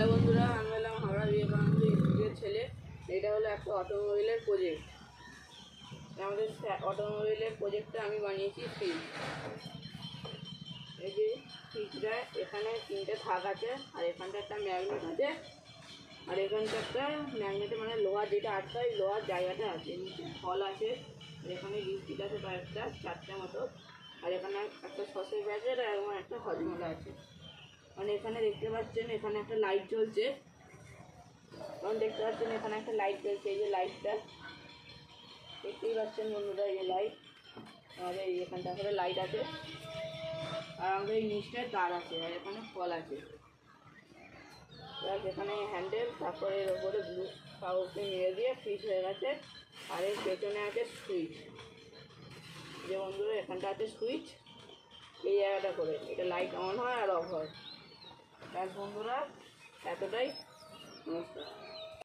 Hello বন্ধুরা, আমি হলাম হাওড়া বিবেকানন্দ ইনস্টিটিউটের ছেলে। এটা হলো একটা অটোমোবাইলের প্রজেক্ট। আমাদের অটোমোবাইলের প্রজেক্টটা আমি বানিয়েছি ফ্রিজ। এই যে ফ্রিজটা, এখানে 3টে থাক আছে, আর এখানটা একটা ম্যাগনেট আছে, আর এখানটা একটা ম্যাগনেটে মানে লোহার যেটা আটকায় লোহার জায়গাটা আছে, নিচে ফল আছে, আর এখানে বিস্কিট আছে কয়েকটা 4টে মতো, আর এখানে একটা সসের প্যাকেট আর এরকম একটা হজমোলা আছে। মানে এখানে দেখতে পাচ্ছেন এখানে একটা লাইট জ্বলছে, দেখতে পাচ্ছেন এখানে একটা লাইট জ্বলছে। এই যে লাইটটা দেখতেই পাচ্ছেন বন্ধুরা, এই যে লাইট, আর এই এখানটা করে লাইট আছে, আর আমাদের এই নিচটায় তার আছে, আর এখানে ফল আছে। এখানে হ্যান্ডেল, তারপরে এর ওপরে ব্লু কাগজে মেরে দিয়ে ফ্রিজ হয়ে গেছে। আর এর পেছনে আছে সুইচ। যে বন্ধুরা এখানটা আছে সুইচ, এই জায়গাটা করে এটা লাইট অন হয় আর অফ হয়। বন্ধুরা এতটাই।